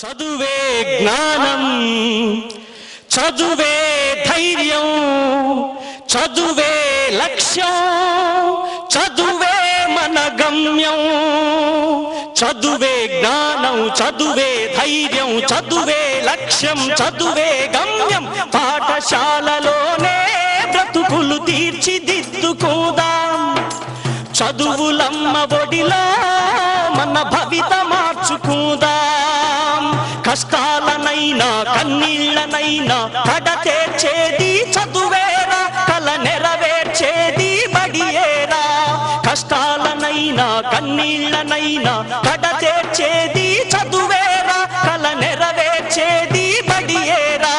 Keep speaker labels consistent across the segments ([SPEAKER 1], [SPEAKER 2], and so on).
[SPEAKER 1] చదువే జ్ఞానం, చదువే ధైర్యం, చదువే లక్ష్యం, చదువే మన గమ్యం. చదువే జ్ఞానం, చదువే ధైర్యం, చదువే లక్ష్యం, చదువే గమ్యం. పాఠశాలలోనే బ్రతుకులు తీర్చిదిద్దుకుందాం. చదువులమ్మ ఒడిలో మన భవిత మార్చుకుందాం. కష్టాలనైనా కన్నీళ్లనైనా కడతేర్చేది చదువేరా, కల నెరవేర్చేది బడియేరా. కష్టాలనైనా కన్నీళ్లనైనా కడతేర్చేది చదువేరా, కల నెరవేర్చేది బడియేరా.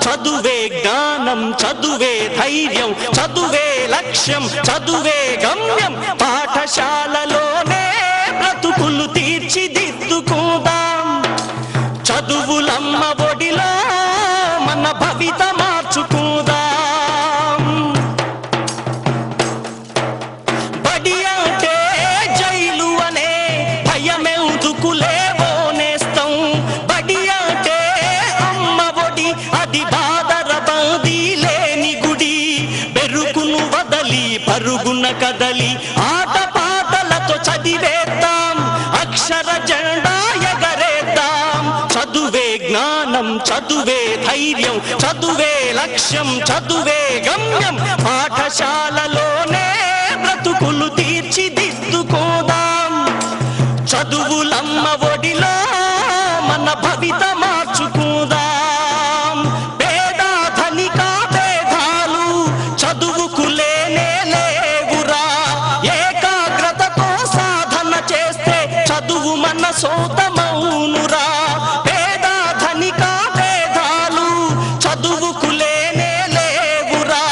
[SPEAKER 1] చదువే జ్ఞానం, చదువే ధైర్యం, చదువే లక్ష్యం, చదువే గమ్యం. పాఠశాలలోనే బ్రతుకులు తీర్చిదిద్దుకుందాం. చదువులమ్మ ఒడిలో మన భవిత మార్చుకుందాం. బడి అంటే జైలు అనే భయమెందుకులేవో నేస్తం. బడి అంటే అమ్మ ఒడి, అది బాదర బందీ లేని గుడి. బెరుకును వదలి పరుగున కదలి ఆట పాటలతో చదివేద్దాం. అక్షర జెండా ఎగరేద్దాం. చదువే జ్ఞానం, చదువే ధైర్యం, చదువే లక్ష్యం, చదువే గమ్యం. పాఠశాలలోనే బ్రతుకులు తీర్చిదిద్దుకోదాం. చదువులమ్మ ఒడిలో మన భవిత మార్చుకుందాం. పేద ధనిక భేదాలు చదువుకు లేనే లేవురా. ఏకాగ్రతతో సాధన చేస్తే చదువు మన సొంతమౌనురా. పేద ధనిక భేదాలు చదువుకు లేనే లేవురా.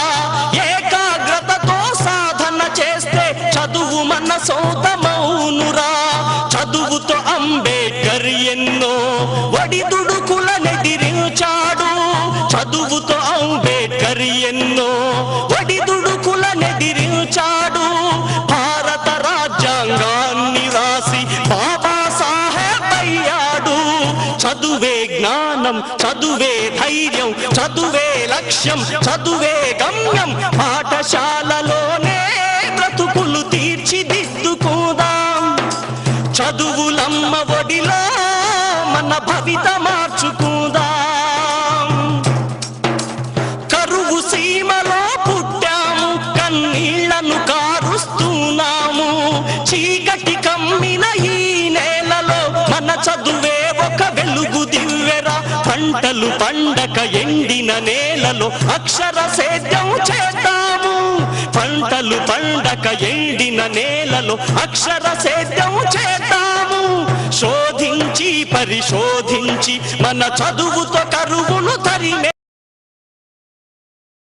[SPEAKER 1] ఏకాగ్రతతో సాధన చేస్తే చదువు మన సొంతమౌనురా. చదువుతో అంబేద్కర్ ఎన్నో ఒడిదుడుకులనెదిరించాడు. చదువుతో అంబేద్కర్ ఎన్నో ఒడిదుడుకులనెదిరించాడు. భారత రాజ్యాంగాన్ని రాసి బాబాసాహెబ్ అయ్యాడు. చదువే జ్ఞానం, చదువే ధైర్యం, చదువే లక్ష్యం, చదువే గమ్యం. పాఠశాలలోనే బ్రతుకులు తీర్చిదిద్దుకుందాం. చదువులమ్మ ఒడిలో మన భవిత మార్చుకుందాం. కరువు సీమలో పుట్టాము, కన్నీళ్లను కారుస్తున్నాము. చీకటి కమ్మిన ఈ నేలలో మన చదువే ఒక వెలుగు దివ్వెరా. పంటలు పండక ఎండిన నేలలో అక్షర సేద్యం చేద్దాము. పంటలు పండక ఎండిన నేలలో అక్షర సేద్యం చేద్దాము. శోధించి పరిశోధించి మన చదువుతో కరువును తరిమే